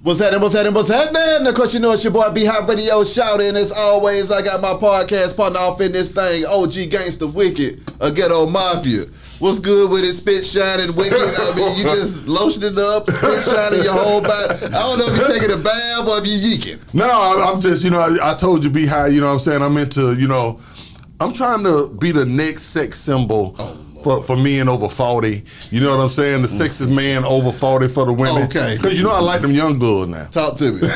What's happening? Of course, you know it's your boy B-Hop Radio Shouty, and as always, I got my podcast partner off in this thing, OG Gangsta Wicked, a Ghetto Mafia. What's good with it? Spit shining wicked. I mean, you just lotion it up, spit shining your whole body. I don't know if you're taking a bath or if you're yeeking. No, I'm just, I told you B-High, you know what I'm saying? I'm into, I'm trying to be the next sex symbol. For men over 40, you know what I'm saying? The sexiest man over 40 for the women. Okay. Because I like them young girls now. Talk to me. But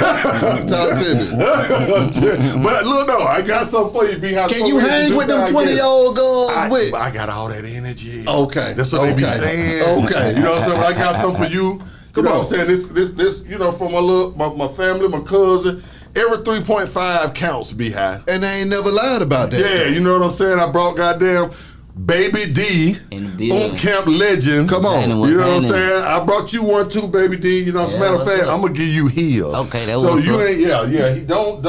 look, no, I got something for you, B-High. Can you hang with them 20-year-old girls I got all that energy. Okay. That's what they be saying. Okay. You know what I'm saying? I got something for you. Come on. I'm saying? This, for my family, my cousin. Every 3.5 counts, B-High. And they ain't never lied about that. Yeah, you know what I'm saying? I brought goddamn Baby D, Oomp Camp legend. Come on. You know what I'm saying? I brought you one too, Baby D. You know, as a matter of fact, I'm gonna give you his. Okay, that was so you ain't, Don't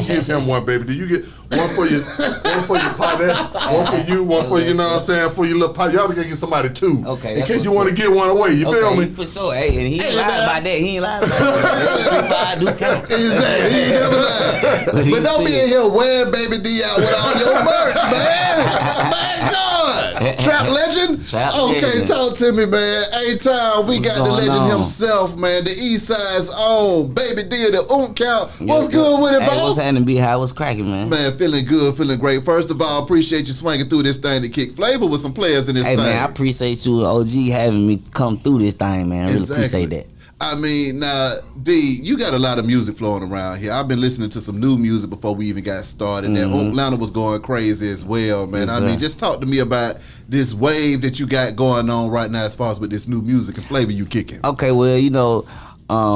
give him one, Baby D. You get one for your partner, one for you, one for you know what I'm saying, for your little partner. Y'all gotta get somebody two. Okay. In case you want to get one away. You feel me? For sure. Hey, and he ain't lied about that. He ain't lied about that. 3.5 do count. Exactly. He ain't never lied. But don't be in here wearing Baby D out with all your merch, man. My God. Trap legend? Okay, talk to me, man. A-Town, we got the legend himself, man. The Eastside's own. Baby D, the Oomp Count. What's good with it, boss? What's happening, B-High? What's cracking, man? Man, feeling good, feeling great. First of all, appreciate you swinging through this thing to kick flavor with some players in this thing. Hey, man, I appreciate you, OG, having me come through this thing, man. I really appreciate that. I mean, now, D, you got a lot of music flowing around here. I've been listening to some new music before we even got started. That Atlanta was going crazy as well, man. Yes, I mean, just talk to me about this wave that you got going on right now as far as with this new music and flavor you kicking. Okay, well,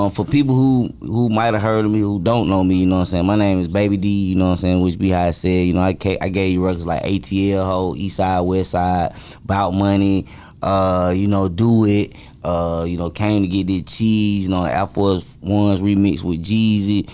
for people who might have heard of me, who don't know me, you know what I'm saying, my name is Baby D, you know what I'm saying, which B-High said, I gave you records like ATL, Ho, Eastside-Westside, About Money, Do It, Came to Get This Cheese, Air Force Ones remix with Jeezy.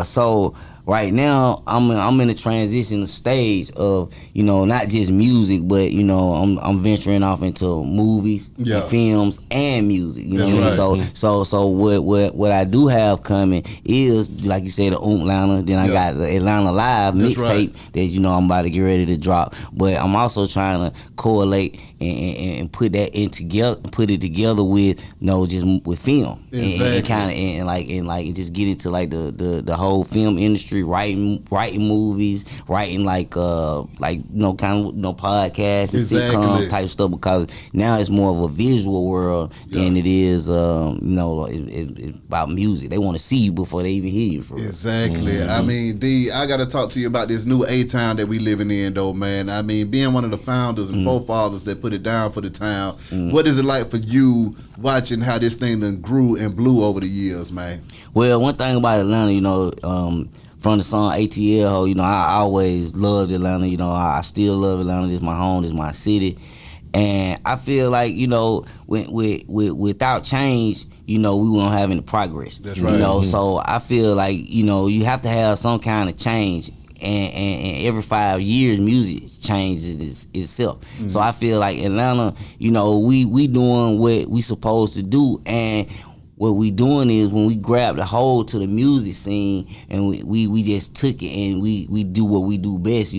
So right now I'm in the transition stage of, not just music, but I'm venturing off into movies, films, and music. You know what I mean? So what I do have coming is, like you said, the Oomp Atlanta. Then I got the Atlanta Live mixtape that I'm about to get ready to drop. But I'm also trying to correlate and put that put it together with just with film, and kind of and just get into like the whole film industry, writing movies, writing kind of podcasts and sitcom type stuff, because now it's more of a visual world than it is it's about music. They want to see you before they even hear you. For exactly. I mean, D, I gotta talk to you about this new A-Town that we living in, though, man. I mean, being one of the founders and forefathers that put it down for the town, what is it like for you watching how this thing done grew and blew over the years, man? Well, one thing about Atlanta, from the song ATL, I always loved Atlanta. I still love Atlanta. This is my home. This is my city. And I feel like, without change, we won't have any progress. That's right. So I feel like, you have to have some kind of change. And every 5 years, music changes itself. So I feel like Atlanta, we doing what we supposed to do, and what we doing is when we grabbed a hold to the music scene and we just took it and we do what we do best,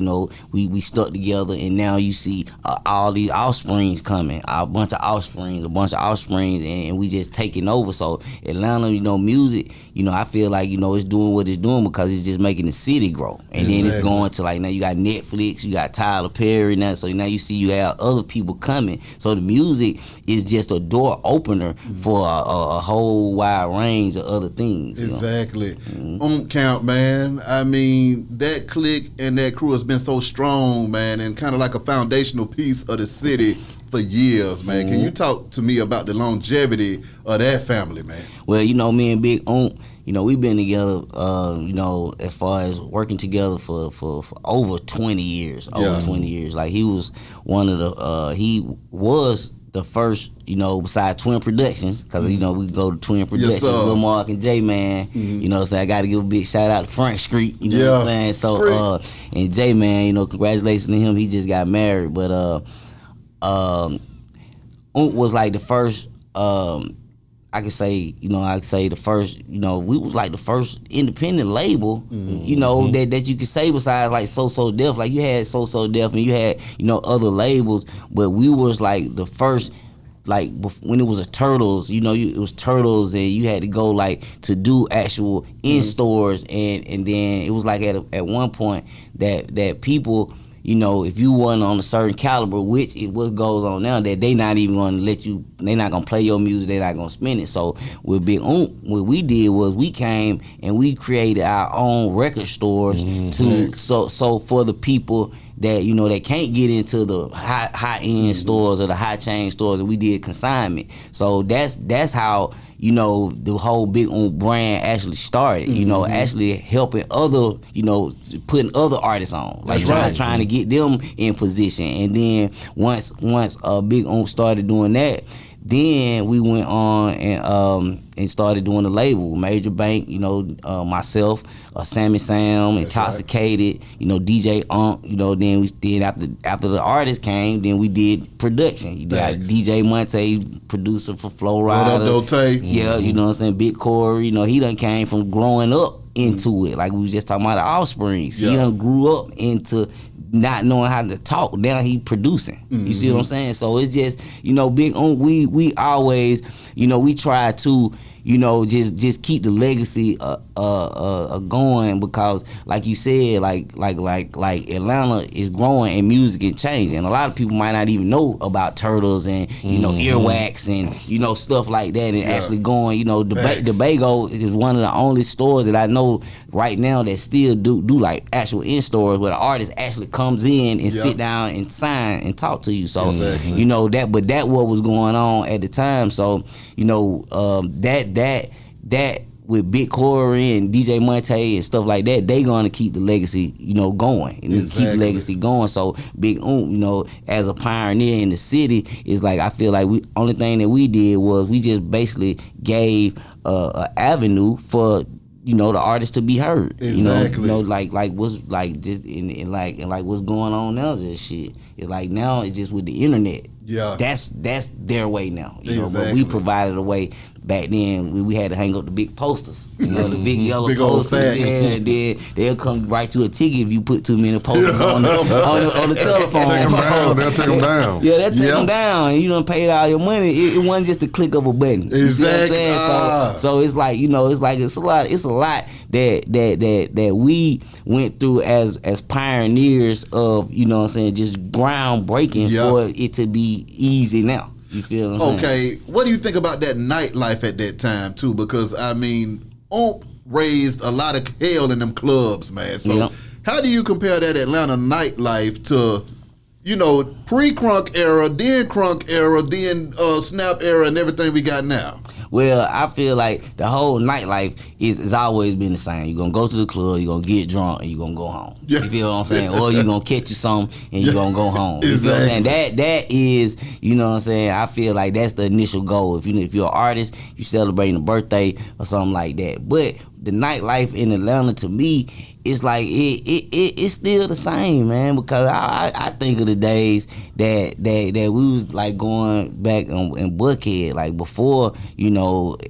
we stuck together, and now you see all these offsprings coming, a bunch of offsprings, and we just taking over. So Atlanta, music, I feel like, it's doing what it's doing because it's just making the city grow. And then it's going to now you got Netflix, you got Tyler Perry now, so now you have other people coming. So the music is just a door opener for a whole wide range of other things. Exactly. Oomp Count, man. I mean, that clique and that crew has been so strong, man, and kind of like a foundational piece of the city for years, man. Can you talk to me about the longevity of that family, man? Well, me and Big Oomp, we've been together, as far as working together for over 20 years. Over 20 years. Like, he was one of the, he was the first, besides Twin Productions, because, we go to Twin Productions, Lil Mark and J-Man, so I got to give a big shout out to Front Street, what I'm saying? So, and J-Man, congratulations to him, he just got married, but Oomp was like the first I could say, the first, we was like the first independent label, that you could say besides like So Def. Like you had So Def and you had, other labels, but we was like the first, like when it was a Turtles, it was Turtles, and you had to go like to do actual in stores, and then it was like at one point that people, if you wasn't on a certain caliber, which is what goes on now, that they not even gonna let you, they not gonna play your music, they not gonna spin it. So with Big Oomp, what we did was we came and we created our own record stores so for the people that that can't get into the high end stores or the high chain stores, and we did consignment. So that's how the whole Big Oomp brand actually started. Actually helping other, putting other artists on, like trying to get them in position. And then once Big Oomp started doing that, then we went on and started doing the label. Major Bank, myself, Sammy Sam, Intoxicated, DJ Oomp, then we did after the artist came, then we did production. You got DJ Monte, producer for Flow Rider. What up, Yeah, you know what I'm saying? Big Corey, he done came from growing up into it. Like we was just talking about the offspring. He done grew up into not knowing how to talk. Now he producing. You see what I'm saying? So it's just, Big Oomp, we always, we try to, just keep the legacy going, because like you said, like Atlanta is growing and music is changing. A lot of people might not even know about Turtles and Earwax and stuff like that, and actually going, the Bago is one of the only stores that I know right now that still do like actual in stores where the artist actually comes in and sit down and sign and talk to you. So that what was going on at the time. So that with Big Corey and DJ Monte and stuff like that, they gonna keep the legacy, going and keep the legacy going. So Big Oomp, as a pioneer in the city, is like, I feel like only thing that we did was we just basically gave a avenue for the artist to be heard. Like what's like just and like what's going on now is just shit. It's like now it's just with the internet. Yeah, that's their way now. But we provided a way. Back then, we had to hang up the big posters, the big yellow big posters. Yeah, then they'll come write you a ticket if you put too many posters on the telephone. Take them down. They'll take them down. Yeah, they'll take them down, and you done paid all your money. It wasn't just a click of a button. Exactly. You see what I'm saying? So it's like it's a lot that we went through as pioneers of just groundbreaking for it to be easy now. You feel what I'm saying? Okay, what do you think about that nightlife at that time too? Because Oomp raised a lot of hell in them clubs, man. So how do you compare that Atlanta nightlife to, pre-crunk era, then crunk era, then snap era, and everything we got now? Well, I feel like the whole nightlife is always been the same. You're going to go to the club, you're going to get drunk, and you're going to go home. Yeah. You feel what I'm saying? Or you're going to catch you something, and you're going to go home. You feel what I'm saying? That is, I feel like that's the initial goal. If you're an artist, you celebrating a birthday or something like that. But the nightlife in Atlanta, to me, it's like it's still the same, man. Because I think of the days that we was like going back in Buckhead, like before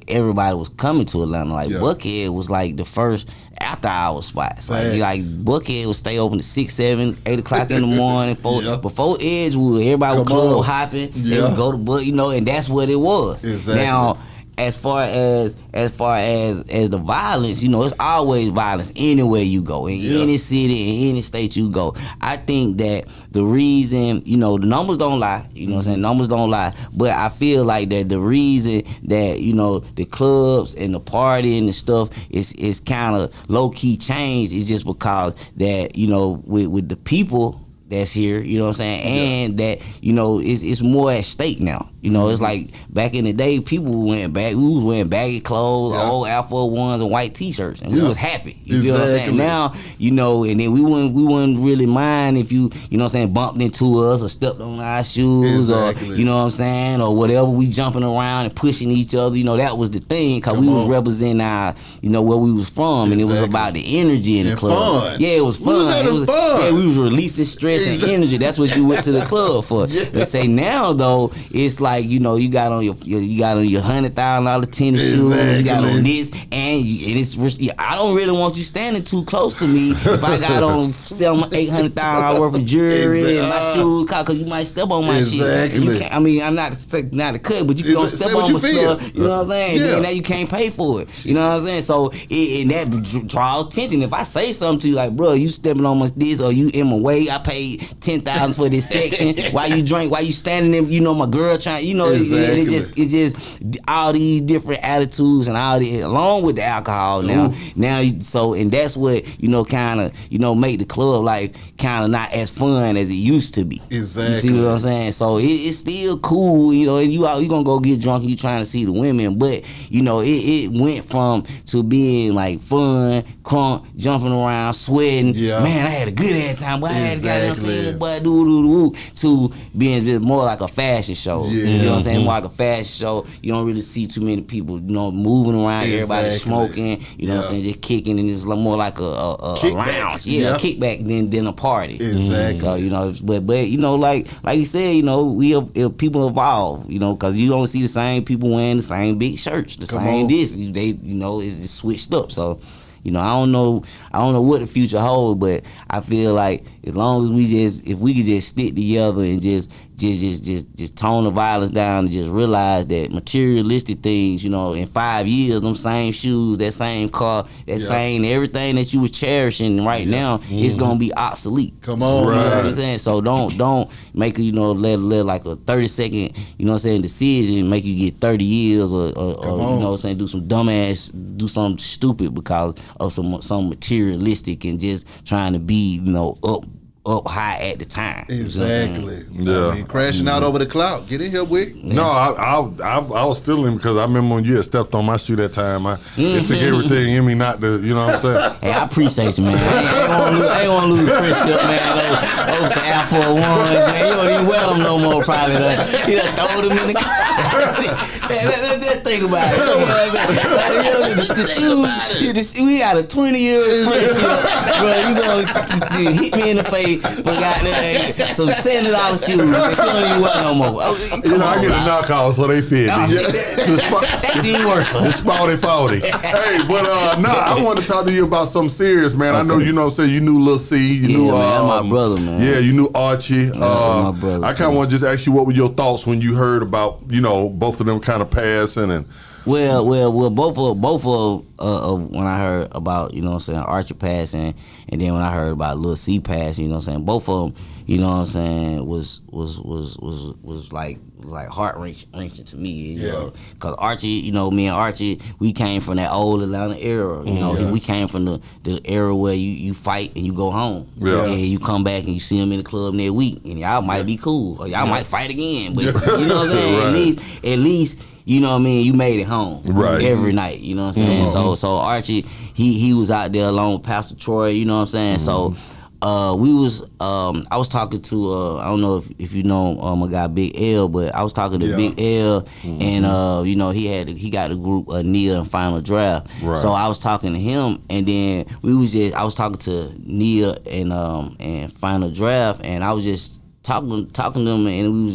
everybody was coming to Atlanta. Like Buckhead was like the first after hour spots. Like Buckhead would stay open to 6, 7, 8 o'clock in the morning. Before Edgewood, everybody was club hopping. They would go to and that's what it was. Exactly. Now, as far as the violence, it's always violence anywhere you go, in any city, in any state you go. I think that the reason, the numbers don't lie, what I'm saying? Numbers don't lie. But I feel like that the reason that, the clubs and the party and the stuff is kind of low key changed is just because that, with the people that's here, you know what I'm saying? And that, it's more at stake now. It's like back in the day, people we was wearing baggy clothes, old Air Force Ones and white t-shirts, and we was happy. You feel what I'm saying? Now, and then we wouldn't really mind if you know what I'm saying, bumped into us or stepped on our shoes or, you know what I'm saying, or whatever. We jumping around and pushing each other. That was the thing, because we was representing our, where we was from, and it was about the energy in the club. Fun. Yeah, it was fun. We was having fun. Yeah, we was releasing stress and energy. That's what you went to the club for. They say now, though, it's like like, you know, you got on your $100,000 tennis shoes, you got on this, and it's I don't really want you standing too close to me if I got on $800,000 worth of jewelry and my shoes, cause you might step on my shit. And you can't, I mean, I'm not a cut, but you don't step on my stuff. You know what I'm saying? Yeah. Then now you can't pay for it. You know what I'm saying? So and that draws attention. If I say something to you like, bro, you stepping on my this or you in my way, I paid $10,000 for this section. Why you standing there? You know, my girl trying. You know, it's just all these different attitudes and all the along with the alcohol now. So and that's what, you know, kind of, you know, make the club life kind of not as fun as it used to be. Exactly. You see what I'm saying? So it's still cool, you know, and you gonna go get drunk and you trying to see the women, but you know, it went from to being like fun, crunk, jumping around, sweating. Yeah. Man, I had a good ass time. Boy, I had goddamn seen boy to being just more like a fashion show. Yeah. You know what I'm saying? More like a fashion show. You don't really see too many people, you know, moving around, everybody smoking, you know what I'm saying, just kicking, and it's more like a lounge. Yeah, a kickback than a party. Exactly. So, you know, but you know, like you said, you know, people evolve, you know, because you don't see the same people wearing the same big shirts, the same this. They, you know, it's just switched up. So, you know, I don't know what the future holds, but I feel like as long as if we could just stick together and just tone the violence down and just realize that materialistic things, you know, in 5 years, them same shoes, that same car, that same everything that you was cherishing right now, it's gonna be obsolete. Come on, you know what I'm saying? So don't make it, you know, let like a 30-second, you know what I'm saying, decision make you get 30 years or you know what I'm saying, do something stupid because of some materialistic and just trying to be, you know, up high at the time. Exactly. Yeah. I mean, crashing out over the cloud. Get in here, Wick. No, I was feeling because I remember when you had stepped on my shoe that time. It took everything in me not to, you know what I'm saying? Hey, I appreciate you, man. I ain't want to lose the friendship, man. Those Air Force Ones, man. You don't even wear them no more, probably. You done throw them in the car. Let's think about it. The shoes, we got a 20-year friendship, bro. You gonna hit me in the face for goddamn some $70 shoes. They don't even wear no more. You know, I get a knockout, so they fit. That's even worse. The spouty faulty. Hey, but I want to talk to you about something serious, man. I know, you know, say you knew Lil C, you knew man, that's my brother, man. Yeah, you knew Archie. My brother. I kind of want to just ask you, what were your thoughts when you heard about, you know, both of them kind of passing and. Well, both of when I heard about, you know what I'm saying, Archie passing, and then when I heard about Lil C passing, you know what I'm saying, both of them, you know what I'm saying, was like heart wrenching to me, you know, because Archie, you know, me and Archie, we came from that old Atlanta era, you know, we came from the era where you fight and you go home, and you come back and you see them in the club next week, and y'all might be cool, or y'all might fight again, but you know what I'm saying, at least. You know what I mean? You made it home every night. You know what I'm saying? So Archie, he was out there along with Pastor Troy. You know what I'm saying? So I was talking to I don't know if you know my guy Big L, but I was talking to Big L, and you know he got the group Nia and Final Draft. Right. So I was talking to him, and then I was talking to Nia and Final Draft, and I was just talking to them, and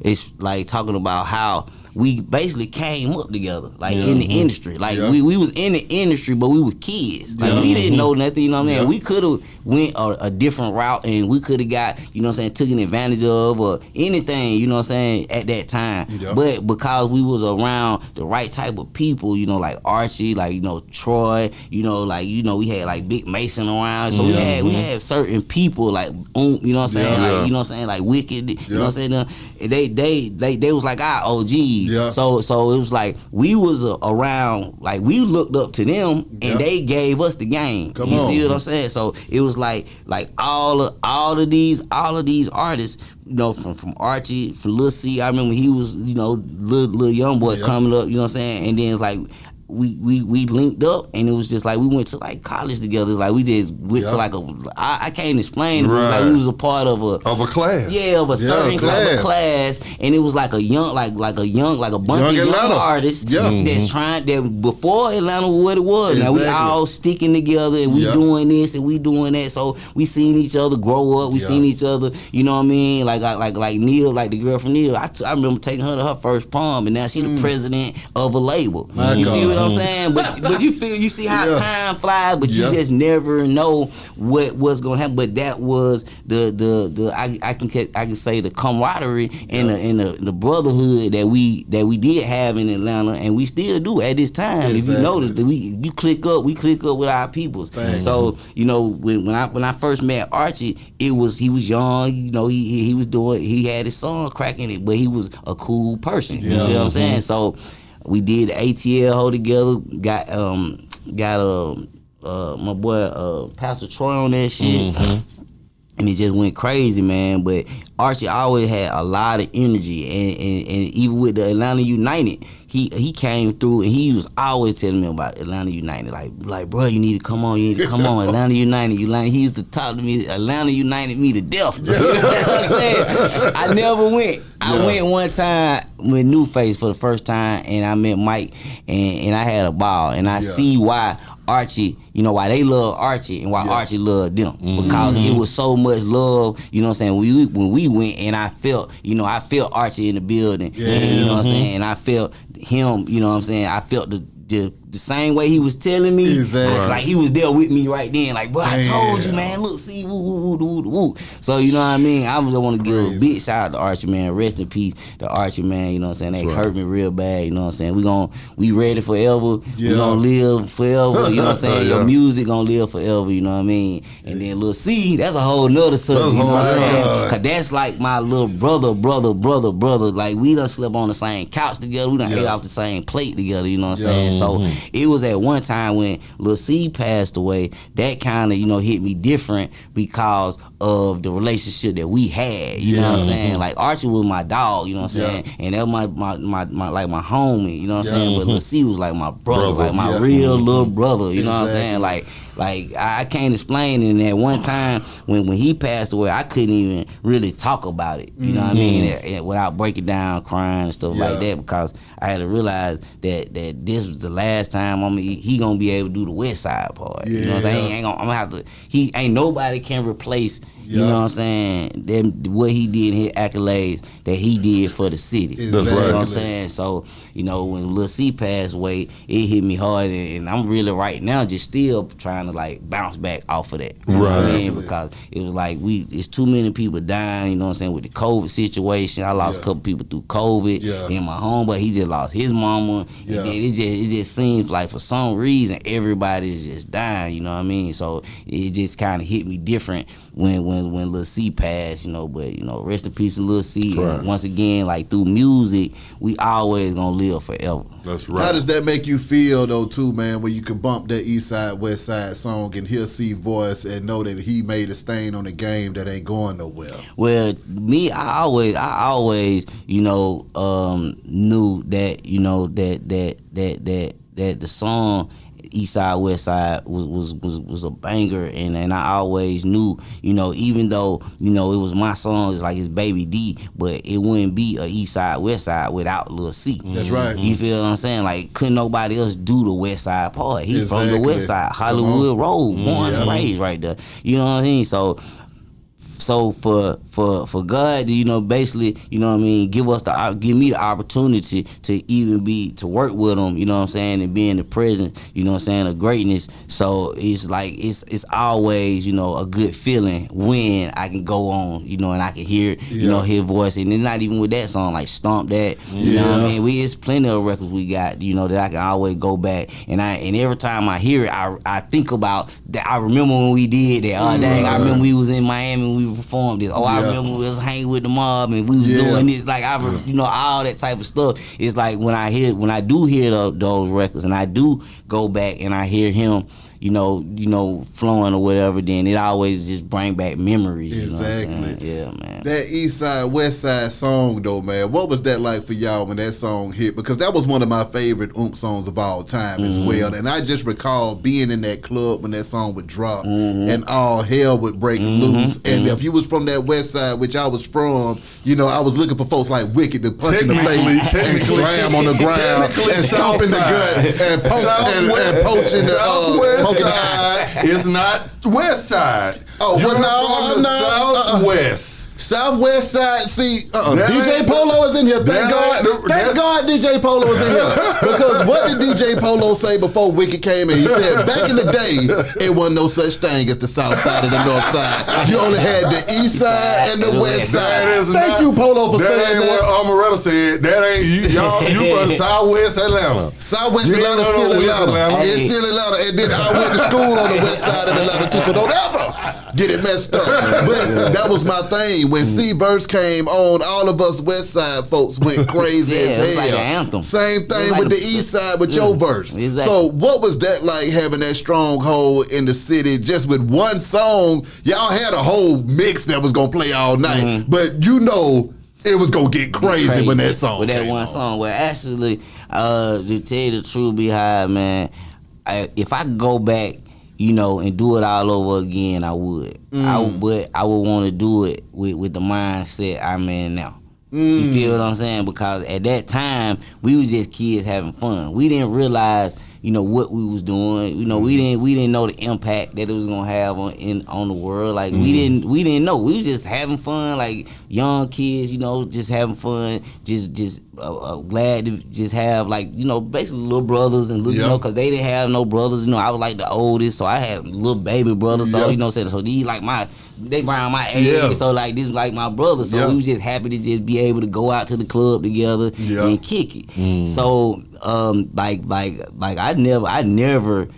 it's like talking about how we basically came up together, like in the industry. Like we was in the industry, but we were kids. Like we didn't know nothing, you know what I mean? We could have went a different route, and we could have got, you know what I'm saying, taken advantage of or anything, you know what I'm saying, at that time. But because we was around the right type of people, you know, like Archie, like, you know, Troy, you know, like, you know, we had like Big Mason around. So we had certain people like Oomp, you know what I'm saying, like, you know what I'm saying, like Wicked, you know what I'm saying? They was like our OGs. Yeah. So it was like we was around, like we looked up to them, and they gave us the game. You see what I'm saying? So it was like all of these artists, you know, from Archie, from Lil C. I remember he was, you know, little young boy coming up, you know what I'm saying? And then it's like we linked up, and it was just like we went to like college together. It's like we just went to like I can't explain it, but like we was a part of a class. Yeah, of a certain type of class, and it was like a young, like a bunch of young artists that's trying that before Atlanta was what it was. Exactly. Now we all sticking together and we doing this and we doing that. So we seen each other grow up. We seen each other. You know what I mean? Like Neil, like the girl from Neil. I remember taking her to her first prom, and now she the president of a label. You see what I'm saying? But you see how time flies, but you just never know what's gonna happen. But that was I can say the camaraderie and the brotherhood that we did have in Atlanta, and we still do at this time. Exactly. If you notice, we click up with our peoples. Thanks. So you know when I first met Archie, he was young. You know he had his son cracking it, but he was a cool person. You know what I'm saying? So we did the ATL hold together. Got my boy Pastor Troy on that shit. And it just went crazy, man. But Archie always had a lot of energy, and even with the Atlanta United, he came through, and he was always telling me about Atlanta United. Like, bro, you need to come on, Atlanta United. He used to talk to me. Atlanta United me to death. You know what I'm saying? I never went. I went one time with New Face for the first time, and I met Mike, and I had a ball, and I see why Archie, you know, why they love Archie and why Archie loved them, because it was so much love, you know what I'm saying, when we went, and I felt Archie in the building, and, you know what I'm saying, and I felt him, you know what I'm saying, I felt the same way he was telling me, like he was there with me right then, like, bro, I told you, man, look, see, woo. So, you know what I mean, I just want to give a big shout out to Archie, man, rest in peace to Archie, man, you know what I'm saying, they hurt me real bad, you know what I'm saying, we ready forever, we gonna live forever, you know what I'm saying, your music gonna live forever, you know what I mean, and then Lil C, that's a whole nother subject, you know what I'm saying, cause that's like my little brother, like we done slept on the same couch together, we done ate off the same plate together, you know what I'm saying, so it was at one time when Lil C passed away, that kind of, you know, hit me different because of the relationship that we had, you know what I'm saying? Like Archie was my dog, you know what I'm saying? And that was my like my homie, you know what I'm saying? But Lil C was like my brother, like my real little brother, you know what I'm saying? Like I can't explain it. And at one time when he passed away, I couldn't even really talk about it, you know what I mean? Without breaking down, crying and stuff like that, because I had to realize that this was the last time he gonna be able to do the West Side part. You know what I'm saying? I'm gonna have to. Ain't nobody can replace. You know what I'm saying? What he did, his accolades that he did for the city. Exactly. You know what I'm saying? So, you know, when Lil C passed away, it hit me hard, and I'm really right now just still trying to like bounce back off of that. You know what I'm saying? Because it was like it's too many people dying, you know what I'm saying, with the COVID situation. I lost a couple people through COVID in my home, but he just lost his mama. And then it just seems like for some reason everybody's just dying, you know what I mean? So it just kind of hit me different when Lil C passed, you know, but you know, rest in peace to Lil C. And once again, like through music, we always gonna live forever. That's right. How does that make you feel though, too, man, when you can bump that Eastside-Westside song and hear C voice and know that he made a stain on the game that ain't going nowhere? Well, me, I always, you know, knew that, you know, that the song Eastside-Westside was a banger, and I always knew, you know, even though, you know, it was my song, it's like it's Baby D, but it wouldn't be a Eastside-Westside without Lil C. That's right. You feel what I'm saying? Like, couldn't nobody else do the West Side part. He's from the West Side, Hollywood Road, born and raised right there. You know what I mean? So for God to, you know, basically, you know what I mean, give me the opportunity to work with him, you know what I'm saying, and be in the presence, you know what I'm saying, of greatness. So it's like it's always, you know, a good feeling when I can go on, you know, and I can hear, you know, his voice. And it's not even with that song, like Stomp That, you know what I mean? It's plenty of records we got, you know, that I can always go back and every time I hear it, I think about that. I remember when we did that. Oh dang, I remember we was in Miami and we performed this. I remember we was hanging with the mob and we was doing this. Like you know, all that type of stuff. It's like when I do hear those records and I do go back and I hear him, flowing or whatever, then it always just bring back memories. Exactly. You know what I'm saying? Yeah, man. That Eastside-Westside song though, man, what was that like for y'all when that song hit? Because that was one of my favorite Oomp songs of all time as well. And I just recall being in that club when that song would drop and all hell would break loose. And if you was from that West Side, which I was from, I was looking for folks like Wicked to punch in the face and slam on the ground and stomp in the gut and poach in the side. It's not West Side. Oh, well, no, Southwest. Southwest Side, see, DJ Polo is in here. Thank God DJ Polo is in here. Because what did DJ Polo say before Wicked came in? He said, back in the day, it wasn't no such thing as the South Side and the North Side. You only had the East Side and the West Side. Thank you, Polo, for saying that. That ain't what Amaretta said. That ain't you. You from Southwest Atlanta. Southwest Atlanta still Atlanta. It's still Atlanta. And then I went to school on the West Side of Atlanta too, so don't ever get it messed up. But that was my thing. When C-Verse came on, all of us West Side folks went crazy as hell. Like an anthem. Same thing with the East Side with your verse. Exactly. So what was that like, having that stronghold in the city just with one song? Y'all had a whole mix that was gonna play all night, but it was gonna get crazy when that song with that came one on. song. Well, actually, to tell you the truth, behind man, if I could go back, and do it all over again, I would. But I would want to do it with the mindset I'm in now. You feel what I'm saying? Because at that time, we was just kids having fun. We didn't realize, what we was doing. We didn't know the impact that it was gonna have on the world. Like we didn't know. We was just having fun, like young kids, just having fun, just glad to just have basically little brothers and because they didn't have no brothers. I was like the oldest, so I had little baby brothers. So so these they around my age, so like this like my brother. So we was just happy to just be able to go out to the club together and kick it. So I never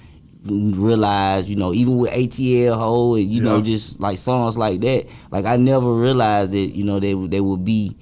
realized, even with ATL Ho and just like songs like that, like I never realized that they would be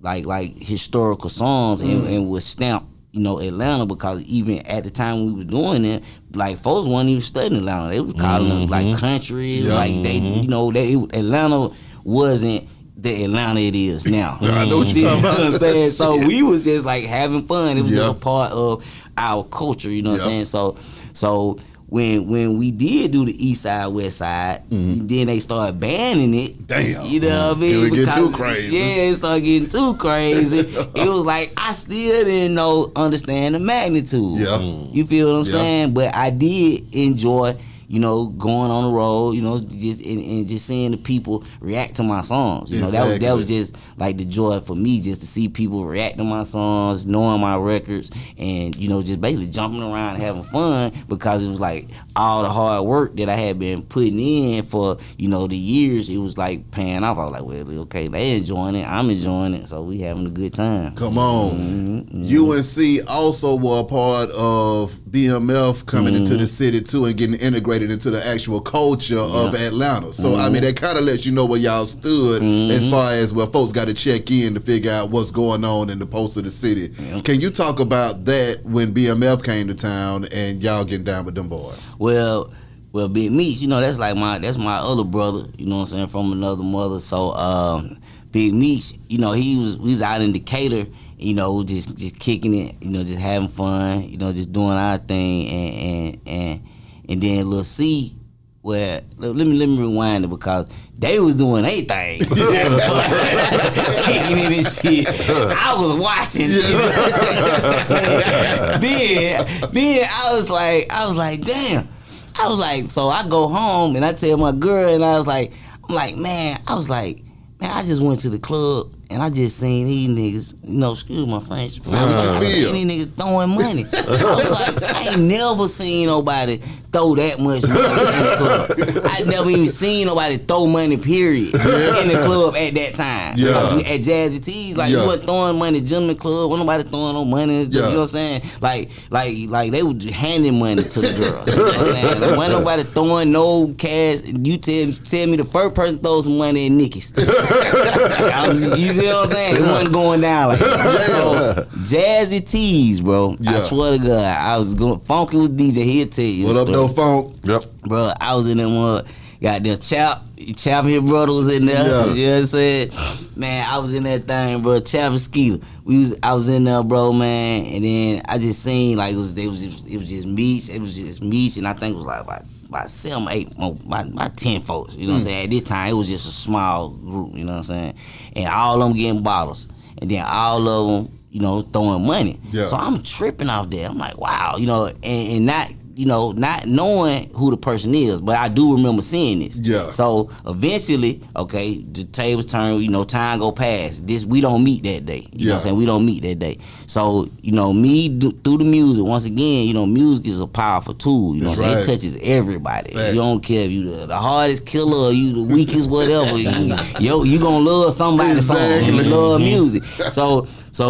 like historical songs and would stamp Atlanta, because even at the time we was doing it, like folks weren't even studying Atlanta. They was calling us like country, like Atlanta wasn't the Atlanta it is now. I know what you're talking about. What I'm saying? So we was just like having fun. It was just a part of our culture, you know what I'm saying? So when we did do the Eastside-Westside, then they started banning it. Damn. You know what I mean? It would get too crazy. Yeah, it started getting too crazy. It was like I still didn't understand the magnitude. Yeah. You feel what I'm saying? But I did enjoy going on the road, just and just seeing the people react to my songs. That was just like the joy for me, just to see people react to my songs, knowing my records, and just basically jumping around and having fun, because it was like all the hard work that I had been putting in for the years, it was like paying off. I was like, well, okay, they enjoying it, I'm enjoying it, so we having a good time. Come on. UNC also were a part of BMF coming into the city too and getting integrated into the actual culture of Atlanta. So I mean, that kind of lets you know where y'all stood as far as where folks got to check in to figure out what's going on in the pulse of the city. Can you talk about that when BMF came to town and y'all getting down with them boys? Well, Big Meech, that's my other brother, what I'm saying, from another mother. So Big Meech, we was out in Decatur, just kicking it, just having fun, just doing our thing, and then Lil C, well, let me rewind it, because they was doing their thing. Kicking it and shit. I was watching. Then I was like, damn. I was like, so I go home and I tell my girl, and I was like, man, I just went to the club and I just seen these niggas, excuse my French, I seen these niggas throwing money. I was like, I ain't never seen nobody throw that much money in the club. I never even seen nobody throw money, period, in the club at that time. At Jazzy T's, you wasn't throwing money, gentleman club, wasn't nobody throwing no money, you know what I'm saying? Like they were handing money to the girl. You know what I'm saying? Like, wasn't nobody throwing no cash. You tell me the first person throw some money in Nicky's. You see what I'm saying? It wasn't going down like that. So, Jazzy T's, bro. I swear to God, I was going funky with DJ. He'll tell you. What up, though, Funk? Yep. Bro, I was in them got their Chap and his brother was in there. Yeah. You know what I'm saying? Man, I was in that thing, bro. Chap and Skeeter. I was in there, bro, man, and then I just seen like it was just Meech. It was just Meech, and I think it was like about 7, 8, about 10 folks. You know what I'm saying? At this time, it was just a small group. You know what I'm saying? And all of them getting bottles, and then all of them, you know, throwing money. Yeah. So I'm tripping off there. I'm like, wow, you know, and not. You know, not knowing who the person is, but I do remember seeing this. Yeah. So eventually, okay, the tables turn. You know, time go past. We don't meet that day. You know what I'm saying? We don't meet that day. So you know, through the music. Once again, you know, music is a powerful tool. You know what I'm saying? It touches everybody. Facts. You don't care if you the hardest killer or you the weakest, whatever. you gonna love somebody's song. You love music. So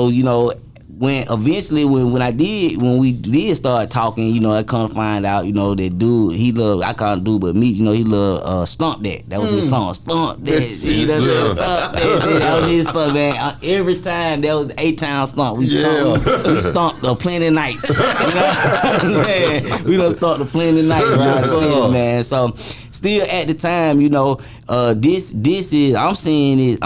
you know. When we did start talking, you know, I come to find out, you know, that dude, he loved, I can't do but me, you know, he loved Stomp That. That was his song, Stomp That. He does Stomp That. That was his song, man. Every time, that was the 8-town stomp. We stomped the plenty nights. You know what I'm saying? We done stomped the plenty nights around the city, man. So, still at the time, you know, this is, I'm seeing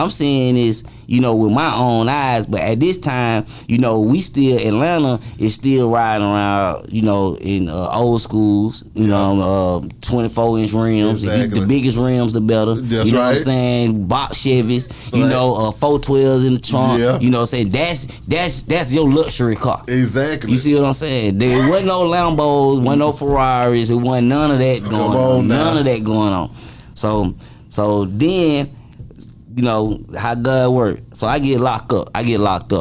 this, you know, with my own eyes, but at this time, you know, Atlanta is still riding around, you know, in old schools, you know, 24-inch rims. Exactly. The biggest rims, the better. That's you know right. what I'm saying? Box Chevys, you know, 412s in the trunk. Yeah. You know what I'm saying? That's your luxury car. Exactly. You see what I'm saying? There wasn't no Lambos, wasn't no Ferraris, it wasn't none of that going on. None of that going on. So then, you know, how God work. So I get locked up.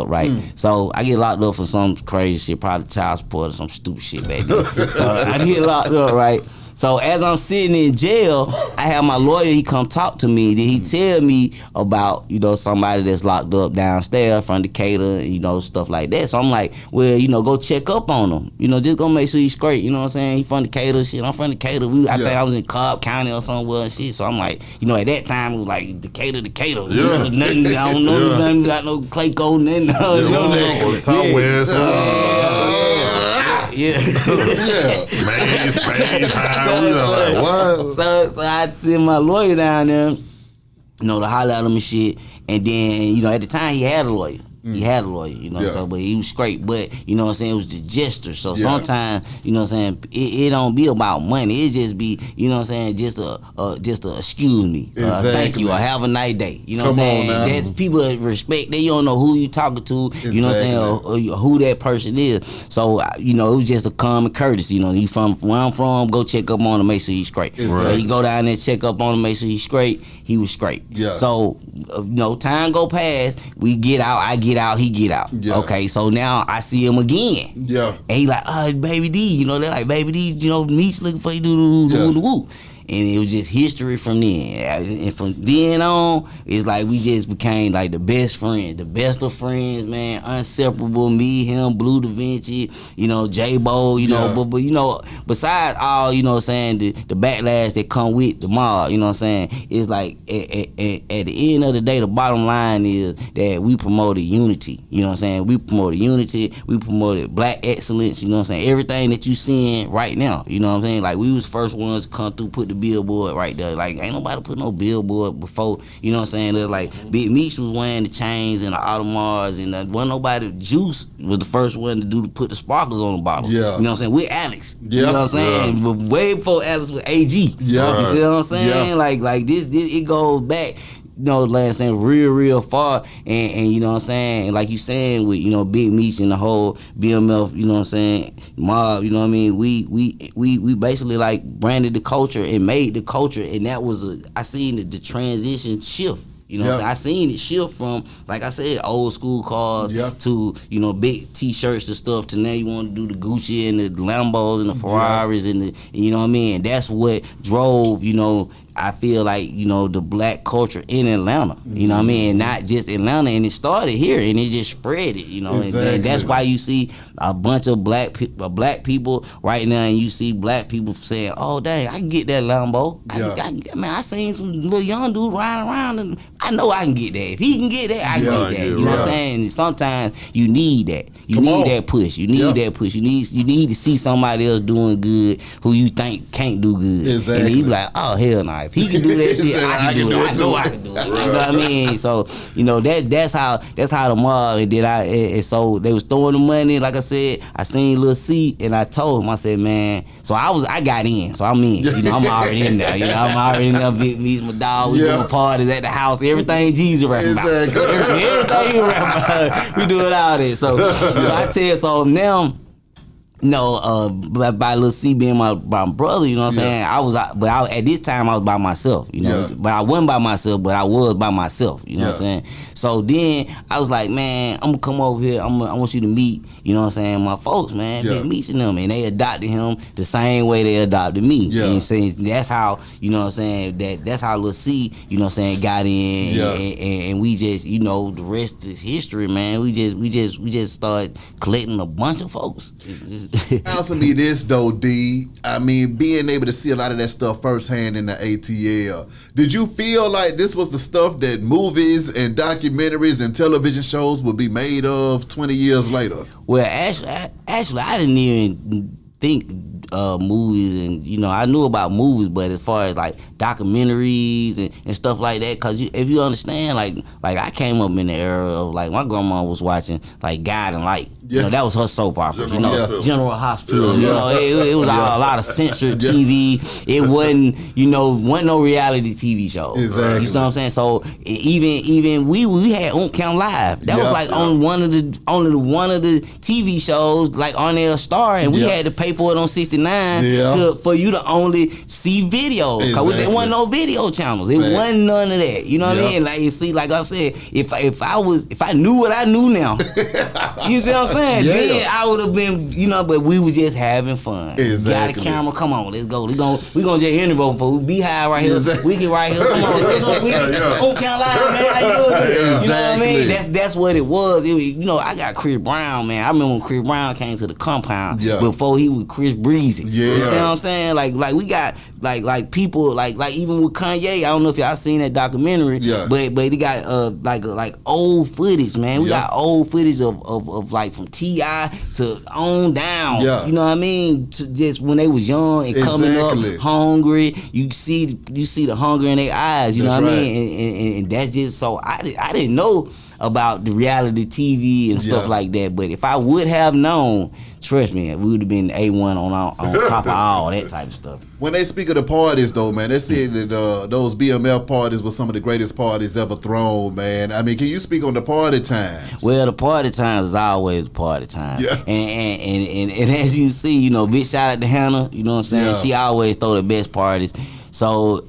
Right? So I get locked up for some crazy shit, probably child support or some stupid shit back then. So I get locked up, right? So as I'm sitting in jail, I have my lawyer, he come talk to me. Then he tell me about, you know, somebody that's locked up downstairs from Decatur, you know, stuff like that. So I'm like, well, you know, go check up on him. You know, just go make sure he's straight. You know what I'm saying? He from Decatur, shit. I'm from Decatur. I think I was in Cobb County or somewhere and shit. So I'm like, you know, at that time it was like Decatur. You know, nothing, I don't know nothing, got no clay code, nothing. You know what I'm saying? Southwest. Yeah. Space, high. Like, what? So I sent my lawyer down there, you know, to holler at him and shit. And then, you know, at the time he had a lawyer. He had a lawyer, you know what I'm saying? But he was straight. But, you know what I'm saying, it was the gesture. So sometimes, you know what I'm saying, it don't be about money. It just be, you know what I'm saying, just a excuse me. Exactly. Thank you, or have a nice day. You know what I'm saying? That's people respect, you don't know who you talking to, you know what I'm saying, or who that person is. So, you know, it was just a common courtesy. You know, you from where I'm from, go check up on him, make sure he's straight. Exactly. So you go down there, check up on him, make sure he's straight. He was straight. Yeah. So, you know, time go past, we get out, I get out, he get out. Yeah. Okay, so now I see him again. Yeah. And he like, Baby D, you know, they're like, Baby D, you know, Meech looking for you, do woo. And it was just history from then. And from then on, it's like we just became like the best friends, the best of friends, man. Inseparable, me, him, Blue Da Vinci, you know, J-Bo, you know, but you know, besides all, you know what I'm saying, the backlash that come with the mob, you know what I'm saying, it's like at the end of the day, the bottom line is that we promoted unity, you know what I'm saying? We promoted unity, we promoted black excellence, you know what I'm saying? Everything that you seeing right now, you know what I'm saying? Like we was first ones to come through, put the billboard right there. Like ain't nobody put no billboard before, you know what I'm saying? There's like Big Meech was wearing the chains and the Audemars, and wasn't nobody. Juice was the first one to put the sparkles on the bottles. Yeah. You know what I'm saying? With Alex. Yeah. You know what I'm saying? But way before Alex was AG. Yeah. You see what I'm saying? Yeah. Like this it goes back, you know, like I'm saying, real far, and you know what I'm saying, and like you saying with, you know, Big Meech and the whole BMF, you know what I'm saying, mob, you know what I mean, we basically like branded the culture and made the culture, and that was I seen the transition shift. You know what I'm saying? I seen it shift from, like I said, old school cars to, you know, big T-shirts and stuff, to now you want to do the Gucci and the Lambos and the Ferraris and you know what I mean? That's what drove, you know, I feel like, you know, the black culture in Atlanta, you know what I mean, and not just Atlanta, and it started here and it just spread it, you know, and that's why you see a bunch of black people right now, and you see black people saying, oh dang, I can get that Lambo. I seen some little young dude riding around, and I know I can get that. If he can get that, I can get that. You know what I'm saying? And sometimes you need that. You need that push. You need that push. You need to see somebody else doing good who you think can't do good. Exactly. And then you be like, oh hell no, if he can do that shit, I can do it. I know I can do it. You know what I mean? So, you know, that's how the mob, and then so they was throwing the money, like I said, I seen Lil C, and I told him, I said, man, so I got in, so I'm in. You know, I'm already in there. You know, I'm already in there. Me's my dog. We doing parties at the house. Everything Jesus rapping about. Everything he rapping about. We doing all this. So I tell you, so now, you know, by Lil C being my brother, you know what I'm saying? At this time I was by myself, you know. But I wasn't by myself, but I was by myself, you know what I'm saying? So then I was like, man, I'm gonna come over here, I want you to meet, you know what I'm saying, my folks, man, Big Meech and them, and they adopted him the same way they adopted me. You know what I'm saying? That's how, you know what I'm saying, that's how Lil C, you know what I'm saying, got in, and we just, you know, the rest is history, man. We just started collecting a bunch of folks. Answer me this though, D. I mean, being able to see a lot of that stuff firsthand in the ATL, did you feel like this was the stuff that movies and documentaries and television shows would be made of 20 years later? Well, actually, I didn't even think movies, and you know, I knew about movies, but as far as like documentaries and stuff like that, because if you understand, like I came up in the era of like my grandma was watching like Guiding Light. You know, that was her soap opera. General Hospital. You know, it was a lot of censored TV. It wasn't, you know, no reality TV shows. Exactly. You know what I'm saying? So even we had Oomp Count Live. That was like on one of the TV shows, like on their star, and we had to pay for it on 69 for you to only see videos. Because there wasn't no video channels. It wasn't none of that. You know what I mean? Like, you see, like I said, if I knew what I knew now, you see what I'm saying? Then I would have been, you know, but we was just having fun. Got a camera, come on, let's go. We gonna just interview for we be high right here. We get right here. Come on, let's go. We Count Live, man. How you doing? You know what I mean? That's what it was. You know, I got Chris Brown, man. I remember when Chris Brown came to the compound before he was Chris Breezy. You see what I'm saying? Like we got like people like even with Kanye. I don't know if y'all seen that documentary, but he got like old footage, man. We got old footage of like from T.I. to on down. You know what I mean? To just when they was young and coming up hungry, you see the hunger in their eyes. You know what I mean? And that's just so I didn't know about the reality TV and stuff like that. But if I would have known, trust me, we would have been A1 on top of all that type of stuff. When they speak of the parties, though, man, they said that those BMF parties were some of the greatest parties ever thrown, man. I mean, can you speak on the party times? Well, the party times is always party time. And as you see, you know, big shout out to Hannah, you know what I'm saying? She always throw the best parties. So,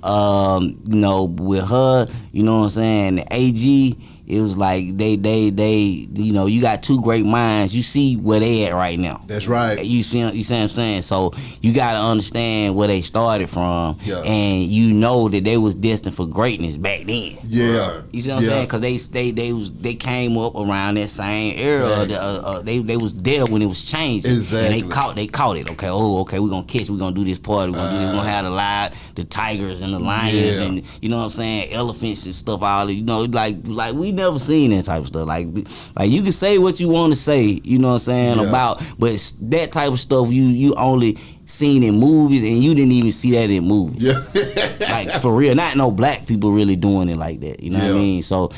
you know, with her, you know what I'm saying, the AG, it was like they you know, you got two great minds. You see where they at right now. That's right. You see what I'm saying? So you got to understand where they started from, and you know that they was destined for greatness back then. You see what I'm saying? Because they came up around that same era. They was there when it was changing. Exactly. And they caught it. Okay, we're gonna catch. We're gonna do this party. We're gonna do this. We're gonna have the tigers and the lions and you know what I'm saying, elephants and stuff. All you know, like we never seen that type of stuff. Like you can say what you want to say, you know what I'm saying, about, but that type of stuff you only seen in movies, and you didn't even see that in movies. Like for real, not no black people really doing it like that. You know what I mean? So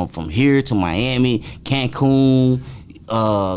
from here to Miami, Cancun,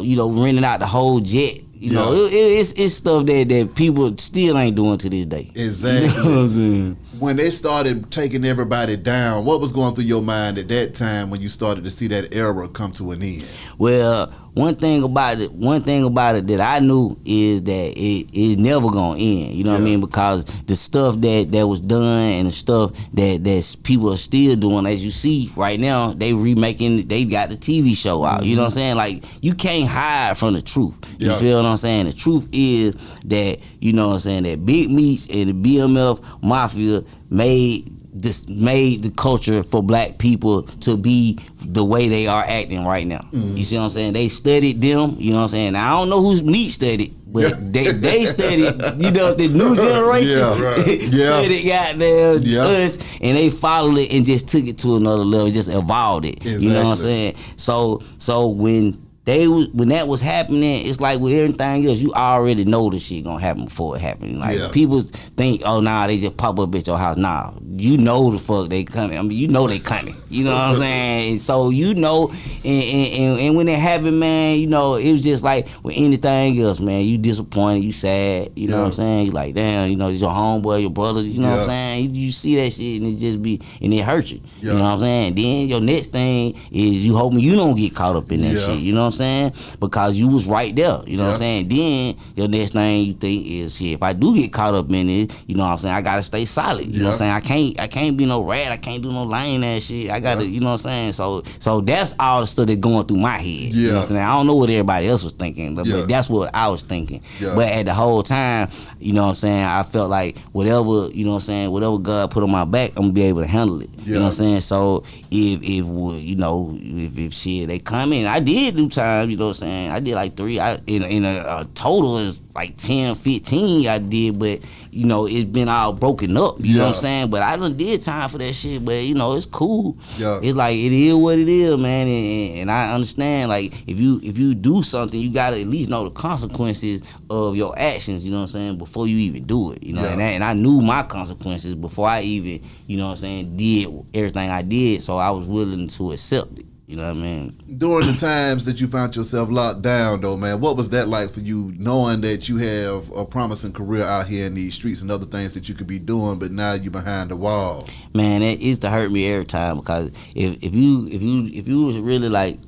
you know, renting out the whole jet. You know, it's stuff that people still ain't doing to this day. Exactly. You know what I'm saying? When they started taking everybody down, what was going through your mind at that time when you started to see that era come to an end? Well, one thing about it that I knew is that it never gonna end. You know what I mean? Because the stuff that was done and the stuff that people are still doing, as you see right now, they remaking. They got the TV show out. You know what I'm saying? Like, you can't hide from the truth. You feel what I'm saying? The truth is that, you know what I'm saying, that Big Meats and the BMF Mafia made the culture for black people to be the way they are acting right now. You see what I'm saying? They studied them, you know what I'm saying? Now, I don't know who's Meat studied, but they studied, you know, the new generation studied goddamn us, and they followed it and just took it to another level, just evolved it. Exactly. You know what I'm saying? So when that was happening, it's like with everything else, you already know the shit gonna happen before it happens. Like, people think, oh, nah, they just pop up at your house. Nah, you know the fuck they coming. I mean, you know they coming. You know what I'm saying? So, you know, and when it happened, man, you know, it was just like with anything else, man. You disappointed, you sad, you know what I'm saying? You like, damn, you know, it's your homeboy, your brother, you know what I'm saying? You see that shit and it just be, and it hurt you. You know what I'm saying? Then your next thing is you hoping you don't get caught up in that shit, you know what I'm saying? Because you was right there, you know what I'm saying? Then your next thing you think is, shit, if I do get caught up in it, you know what I'm saying, I gotta stay solid. You know what I'm saying? I can't be no rat, I can't do no lame ass shit. I gotta, you know what I'm saying? So that's all the stuff that's going through my head. You know what I'm saying? I don't know what everybody else was thinking, but that's what I was thinking. But at the whole time, you know what I'm saying, I felt like whatever, you know what I'm saying, whatever God put on my back, I'm gonna be able to handle it. You know what I'm saying? So if you know, if shit, they come in, I did do time, you know what I'm saying? I did like 3. In a total is like 10, 15 I did, but you know, it's been all broken up. You know what I'm saying? But I done did time for that shit. But you know, it's cool. It's like, it is what it is, man. And I understand, like, if you do something, you gotta at least know the consequences of your actions. You know what I'm saying? Before you even do it. You know, and I knew my consequences before I even, you know what I'm saying, did everything I did. So I was willing to accept it. You know what I mean? During the times that you found yourself locked down, though, man, what was that like for you, knowing that you have a promising career out here in these streets and other things that you could be doing, but now you're behind the wall? Man, it used to hurt me every time, because if you was really like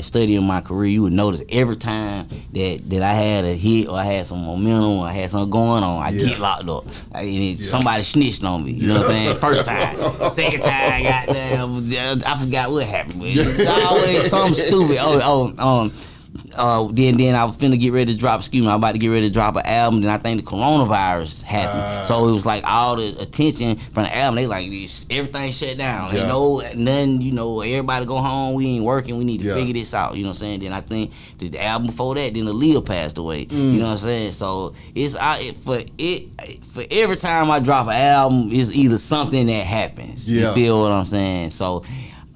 studying my career, you would notice every time that I had a hit or I had some momentum or I had something going on, I get locked up. Somebody snitched on me. You know what I'm saying? First time. Second time, goddamn, I forgot what happened. But it's always something stupid. Then I was finna get ready to drop, I'm about to get ready to drop an album, then I think the coronavirus happened. So it was like all the attention from the album, they like, everything shut down. Ain't no nothing, you know, everybody go home, we ain't working, we need to figure this out, you know what I'm saying? Then I think the album before that, then Aaliyah passed away. You know what I'm saying? So it's for every time I drop an album, it's either something that happens. You feel what I'm saying? So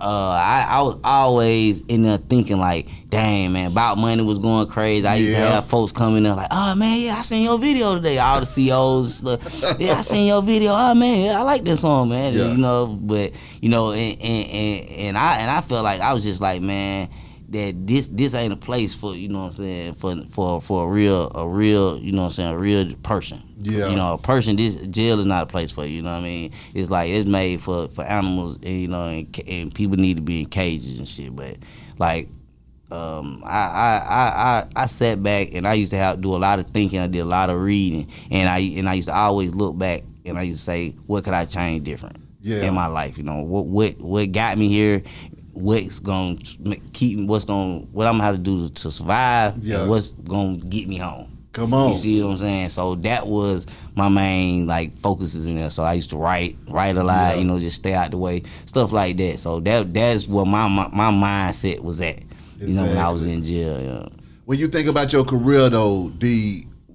I was always in there thinking like, dang, man, About Money was going crazy. I used to have folks coming in like, oh man, I seen your video today. All the COs, I seen your video. Oh man, I like this song, man. You know, but you know, and I felt like I was just like, man, that this ain't a place for, you know what I'm saying, for a real, you know what I'm saying, a real person. You know, a person, this jail is not a place for you, you know what I mean? It's like, it's made for animals, and you know, and people need to be in cages and shit. But like, I sat back and I used to do a lot of thinking. I did a lot of reading, and I used to always look back and I used to say, what could I change different in my life? You know, what got me here? What's gonna keep me? What I'm gonna have to do to survive? And what's gonna get me home? Come on. You see what I'm saying? So that was my main like focuses in there. So I used to write a lot, you know, just stay out the way, stuff like that. So that's where my mindset was at. You know, when I was in jail. When you think about your career though,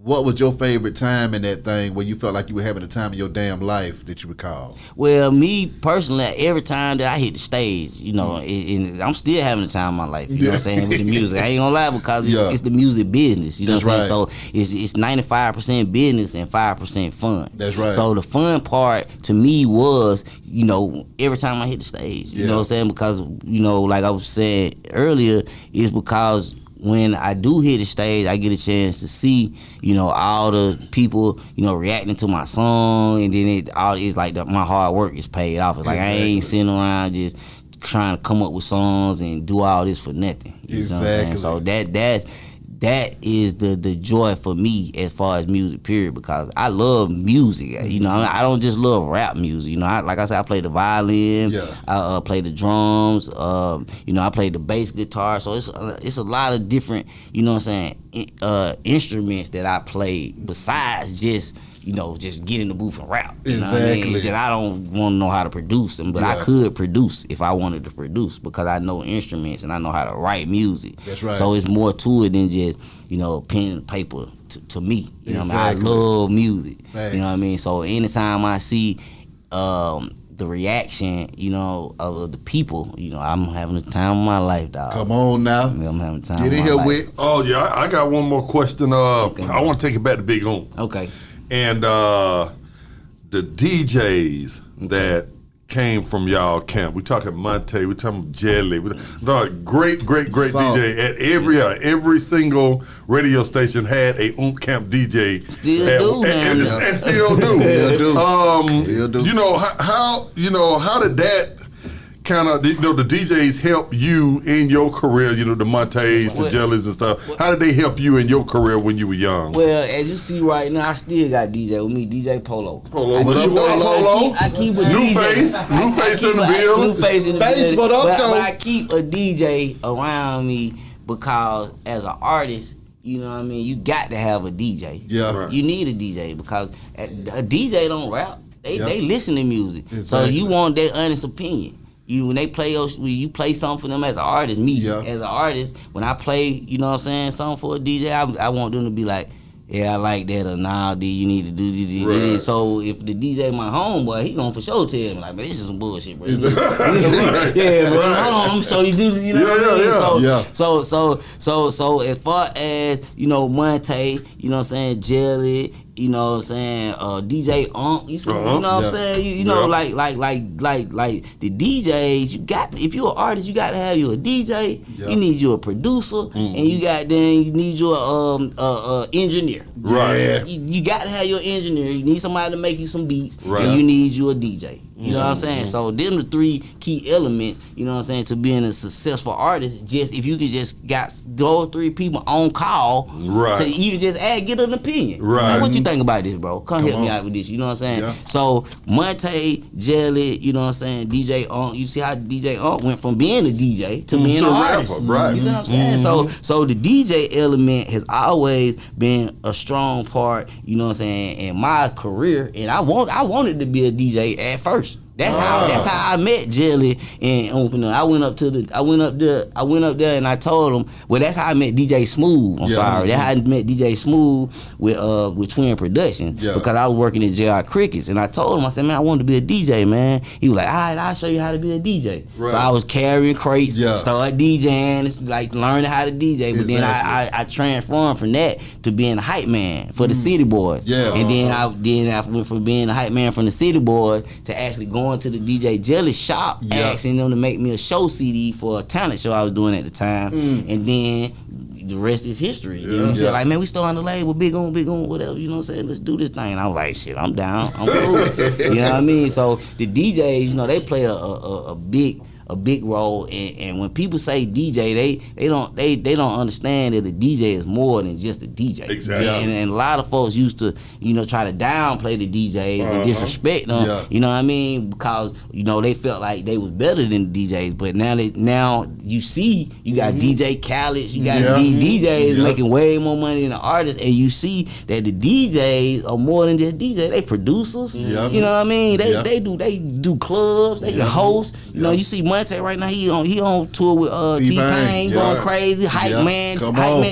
what was your favorite time in that thing where you felt like you were having the time of your damn life that you recall? Well, me personally, every time that I hit the stage, you know, and I'm still having the time of my life, you know what I'm saying, with the music. I ain't gonna lie, because it's the music business, you know what I'm saying? So it's 95% business and 5% fun. That's right. So the fun part to me was, you know, every time I hit the stage, you know what I'm saying? Because, you know, like I was saying earlier, it's because when I do hit the stage, I get a chance to see, you know, all the people, you know, reacting to my song, and then it's like my hard work is paid off. It's like I ain't sitting around just trying to come up with songs and do all this for nothing. You know what I'm saying? So that is the joy for me as far as music, period, because I love music. You know, I don't just love rap music. You know, like I said, I play the violin, I play the drums, you know, I play the bass guitar. So it's a lot of different, you know what I'm saying, instruments that I play besides just, you know, just get in the booth and rap. You know what I mean? Just, I don't want to know how to produce them, but I could produce if I wanted to produce because I know instruments and I know how to write music. That's right. So it's more to it than just, you know, pen and paper to me. You know what I mean? I love music. Thanks. You know what I mean? So anytime I see the reaction, you know, of the people, you know, I'm having the time of my life, dog. Come on now. I'm having the time Get in here with. Oh, yeah, I got one more question. Okay. I want to take it back to Big Oomp. Okay. And the DJs that came from y'all camp, we talking Monte, we talking Jelly, great DJ at every single radio station had a Oomp Camp DJ. Still do, man. And still do. Still do. You know how did that kind of, you know, the DJs help you in your career, you know, the Montes, the Jellies and stuff. How did they help you in your career when you were young? Well, as you see right now, I still got DJ with me, DJ Polo. Polo. I keep a new DJ. face in the building. New face in the building. But I keep a DJ around me because as an artist, you know what I mean, you got to have a DJ. Yeah. Right. You need a DJ because a DJ don't rap. They listen to music. Exactly. So you want their honest opinion. When they play when you play something for them as an artist, as an artist, when I play, you know what I'm saying, something for a DJ, I want them to be like, yeah, I like that, or nah, D, you need to do this. Right. So if the DJ my homeboy, he gonna for sure tell me like, man, this is some bullshit, bro. Yeah, bro. Hold on, I'm so you do, you know what I mean? So as far as, you know, Monte, you know what I'm saying, Jelly, you know what I'm saying, DJ Oomp, you see, you know what I'm saying, you know, like the DJs, you got, if you're an artist, you got to have you a DJ, you need you a producer, and you need you a engineer. Right. You got to have your engineer. You need somebody to make you some beats, and you need you a DJ. You know what I'm saying? So them the three key elements, you know what I'm saying, to being a successful artist. Just if you could just got those three people on call, to even just get an opinion. Right. Like, what you think about this, bro? Come help me out with this. You know what I'm saying? Yeah. So Monte, Jelly, you know what I'm saying, DJ Oomp. You see how DJ Oomp went from being a DJ to being an artist. Right. You see what I'm saying? So the DJ element has always been a strong part, you know what I'm saying, in my career, and I wanted to be a DJ at first. That's how I met Jelly and Oomp. I went up there and I told him, well, that's how I met DJ Smooth. I'm sorry. That's how I met DJ Smooth with Twin Productions because I was working at JR Crickets, and I told him, I said, man, I wanted to be a DJ, man. He was like, all right, I'll show you how to be a DJ. Right. So I was carrying crates, started DJing, like learning how to DJ, but then I transformed from that to being a hype man for the City Boys. Yeah. And then I went from being a hype man from the City Boys to actually going to the DJ Jelly shop, asking them to make me a show CD for a talent show I was doing at the time, and then the rest is history. You know what I'm saying? Like, man, we still on the label, big on, whatever, you know what I'm saying? Let's do this thing. I was like, shit, I'm down. I'm cool. You know what I mean? So the DJs, you know, they play a big role, and when people say DJ, they don't understand that a DJ is more than just a DJ. Exactly. And a lot of folks used to, you know, try to downplay the DJs and disrespect them. You know what I mean? Because, you know, they felt like they was better than the DJs. But now you see, you got DJ Khaled, you got DJs making way more money than the artists, and you see that the DJs are more than just DJs. They producers. You know what I mean? They do clubs. They can host. You know, you see Monte right now, he on tour with T-Pain, going crazy, hype man,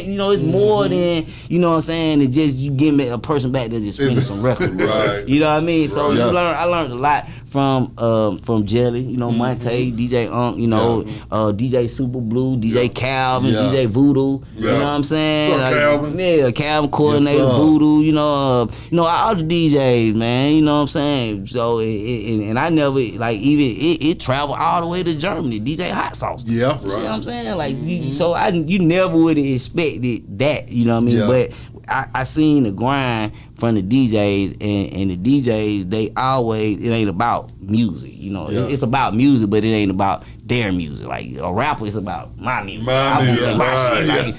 you know, it's more than, you know what I'm saying, than just you give me a person back there just spinning some records. Right. You know what I mean? So I learned a lot from Jelly, you know, Monte, DJ Oomp, you know, DJ Super Blue, DJ Calvin, DJ Voodoo, you know what I'm saying? Calvin? Calvin coordinator, Voodoo, you know, all the DJs, man, you know what I'm saying? So and I never, like, even it traveled all the way to Germany, DJ Hot Sauce. Yeah, right. You see what I'm saying? Like, so you never would have expected that, you know what I mean? But I seen the grind from the DJs, and the DJs, they always, it ain't about music, you know. It's about music, but it ain't about their music. Like a rapper, it's about my music.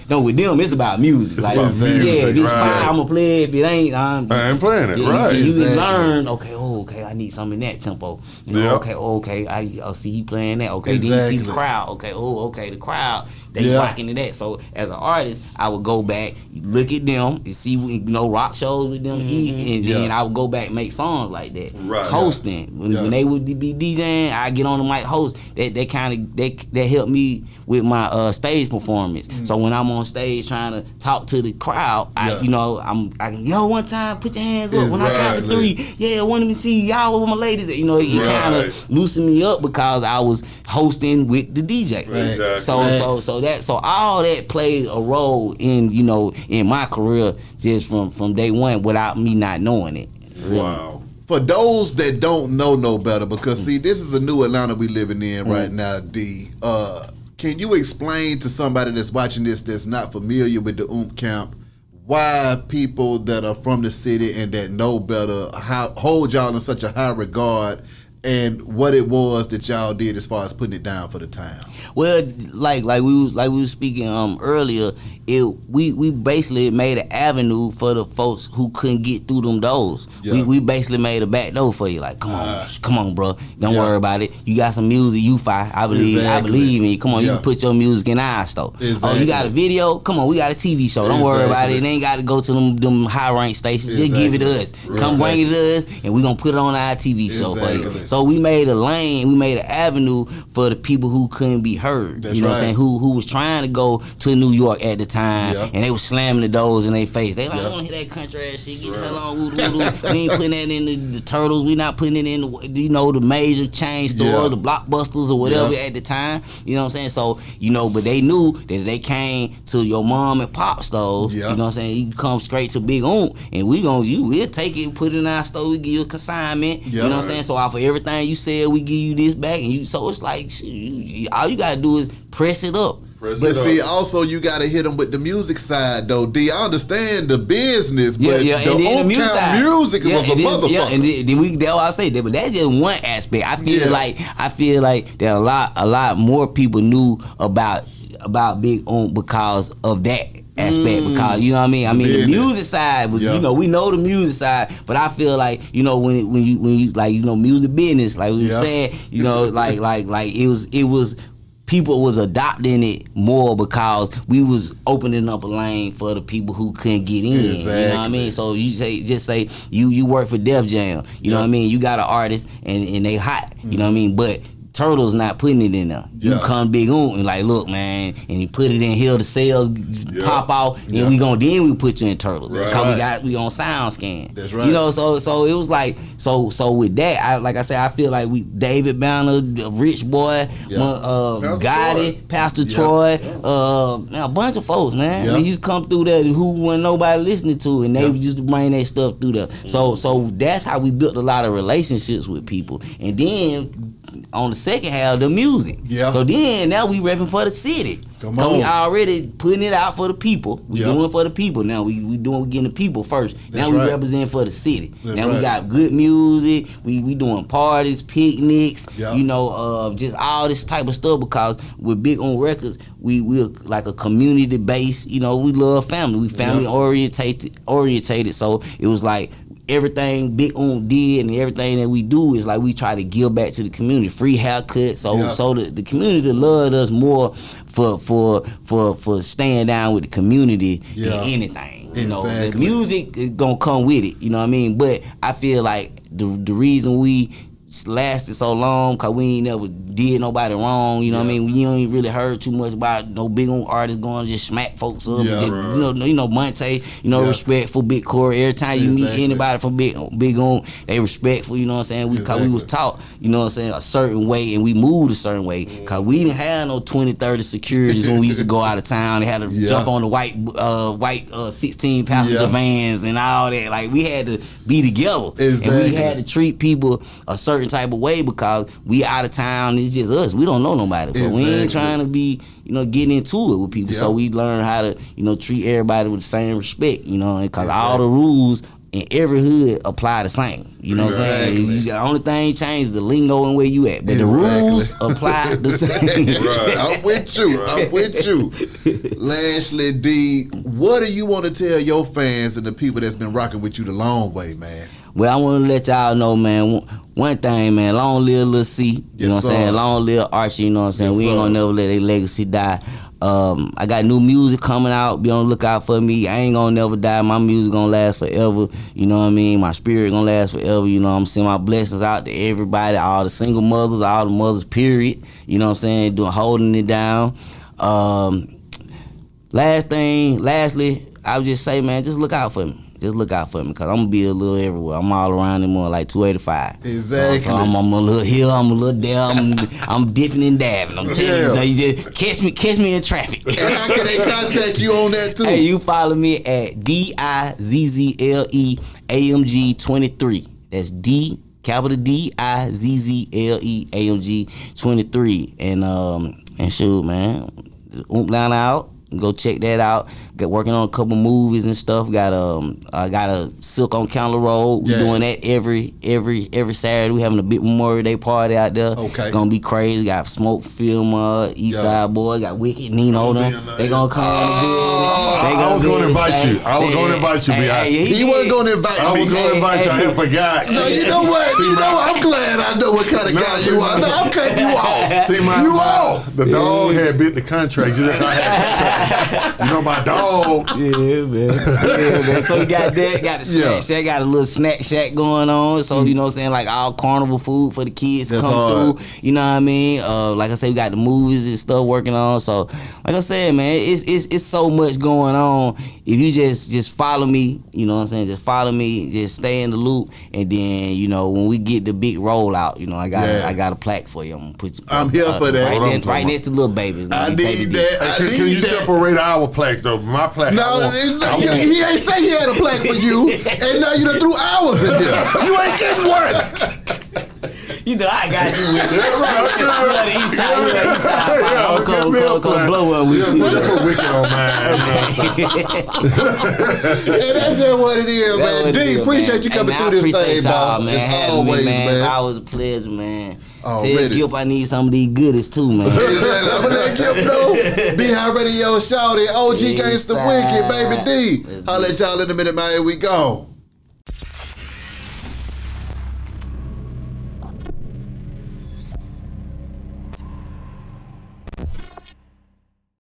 No, with them, it's about music. Like, about music, yeah, this right. fine, I'm gonna play it. If it ain't, I ain't playing it, right. You Exactly. learn, okay, I need something in that tempo. You know, okay, I see he playing that. Okay, then you see the crowd. Okay, the crowd, they rocking to that. So as an artist, I would go back, look at them, and see, you know, rock shows with them, eat, and then I would go back and make songs like that. Right. Hosting. When they would be DJing, I get on the mic host. That helped me with my stage performance. So when I'm on stage trying to talk to the crowd, I can, yo, one time, put your hands up. When I count to 3, I wanted to see y'all with my ladies. You know, it kind of loosened me up because I was hosting with the DJ. Right. Exactly. So all that played a role in, you know, in my career just from day one without me not knowing it. Really. Wow. For those that don't know no better, because see, this is a new Atlanta we living in right now, D. Can you explain to somebody that's watching this that's not familiar with the Oomp camp why people that are from the city and that know better hold y'all in such a high regard, and what it was that y'all did as far as putting it down for the town? Well, like we was speaking earlier, we basically made an avenue for the folks who couldn't get through them doors. Yeah. We basically made a back door for you. Like, come on, bro. Don't worry about it. You got some music, you fine. I believe in you. Come on, you can put your music in our store. Exactly. Oh, you got a video? Come on, we got a TV show. Don't worry about it. It ain't got to go to them high rank stations. Just give it to us. Come bring it to us, and we gonna put it on our TV show for you. So we made a lane, we made an avenue for the people who couldn't be heard. That's you know what I'm saying? Who was trying to go to New York at the time, and they was slamming the doors in their face. They like, I don't want to hear that country ass shit. Get the hell on, woo. We ain't putting that in the Turtles. We not putting it in the major chain stores, the Blockbusters or whatever at the time. You know what I'm saying? So, but they knew that if they came to your mom and pop stores, you know what I'm saying, you come straight to Big Oomp, and we'll take it, put it in our store, we give you a consignment. You know what I'm saying? So off of everything you said, we give you this back, and so it's like, all you gotta do is press it up. But see, also you gotta hit them with the music side, though. D, I understand the business, but the Oomp camp music was a motherfucker. And then that's why I say that, but that's just one aspect. I feel like that a lot more people knew about Big Oomp because of that aspect, because you know what I mean. The music side was, we know the music side, but I feel like, when you like, music business, like we were saying, like it was people was adopting it more because we was opening up a lane for the people who couldn't get in. Exactly. You know what I mean? So you just say you work for Def Jam. You know what I mean? You got an artist and they hot. You know what I mean? But Turtles not putting it in there. You come Big Oomp and like, look, man, and you put it in here, the sales pop out, and then we put you in Turtles. Because we on SoundScan. That's right. So it was like, so with that, like I said, I feel like David Banner, Rich Boy, Gotti, Pastor Troy, a bunch of folks, man. They used to come through there who wasn't nobody listening to, and they used to bring their stuff through there. So that's how we built a lot of relationships with people. And then on the second half, the music. So then now we repping for the city. Come on. We already putting it out for the people. We doing for the people. Now we getting the people first. Now we represent for the city. Now we got good music. We doing parties, picnics, just all this type of stuff, because with Big Oomp Records, we're like a community based, we love family. We family orientated. So it was like everything Big Oomp did and everything that we do is like we try to give back to the community. Free haircut. So the community loved us more for staying down with the community than anything. The music is gonna come with it, you know what I mean? But I feel like the reason we lasted so long, because we ain't never did nobody wrong, you know what I mean? We ain't really heard too much about no Big Oomp artists going to just smack folks up. Monte, respectful, Big Corey. Every time you meet anybody from Big Oomp, they respectful, you know what I'm saying? Because we was taught, a certain way, and we moved a certain way, because we didn't have no 20, 30 securities when we used to go out of town. They had to jump on the white 16 passenger vans and all that. Like, we had to be together. And we had to treat people a certain certain type of way because we out of town. It's just us. We don't know nobody. But we ain't trying to be, getting into it with people. So we learn how to, treat everybody with the same respect, because all the rules in every hood apply the same. You know what I'm saying? The only thing changed the lingo and where you at. But the rules apply the same. Right. I'm with you. Lastly, D, what do you want to tell your fans and the people that's been rocking with you the long way, man? Well, I want to let y'all know, man, one thing, man, long live Lil C, you know what I'm saying? Long live Archie, you know what I'm saying? We ain't gonna never let their legacy die. I got new music coming out. Be on the lookout for me. I ain't gonna never die. My music gonna last forever. You know what I mean? My spirit gonna last forever. I'm sending my blessings out to everybody, all the single mothers, all the mothers, period. You know what I'm saying? Holding it down. Lastly, I would just say, man, just look out for me. Just look out for me, because I'm going to be a little everywhere. I'm all around them more like 285. Exactly. So I'm a little here, I'm a little there, I'm dipping and dabbing. I'm telling you, so you just catch me in traffic. And how can they contact you on that too? Hey, you follow me at DIZZLEAMG23. That's D, capital DIZZLE AMG 23. And shoot, man, Oomp Down out. Go check that out. Got working on a couple movies and stuff. Got a Silk on Counter Road. We doing that every Saturday. We having a big Memorial Day party out there. Okay. Gonna be crazy. Got Smoke Film, Eastside Boy. Got Wicked, Nino them. They gonna come on the building. I was gonna invite you. I was gonna invite you. He wasn't gonna invite me. I was gonna invite you. I had forgot. No, you know what? I'm glad I know what kind of guy you are. No, I'm cutting you off. See, the dog had bit the contract. You know my dog. Yeah, man. So we got that. Got the snack shack. Got a little snack shack going on. So you know what I'm saying, like all carnival food for the kids to come through. You know what I mean? Like I said, we got the movies and stuff working on. So like I said, man, it's so much going on. If you just follow me, you know what I'm saying? Just follow me. Just stay in the loop, and then when we get the big rollout, I got a plaque for you. I'm gonna put you. I'm here for that. Right next to little babies. I need that. Can you separate our plaques though? My plaque. No, he ain't say he had a plaque for you, and now you done threw hours in here. You ain't getting one. I got you with it. The Eastside. Come blow one with you. Put Wicked on mine. And that's just what it is, man. D, appreciate you coming through this thing, boss. Man. As always, man. It's always a pleasure, man. Already. Tell Gip I need some of these goodies too, man. Exactly. I'm gonna let Gip know. Be High Radio Shouty, OG Gangsta Wicked, Baby D. Holla at y'all in a minute, man. Here we go.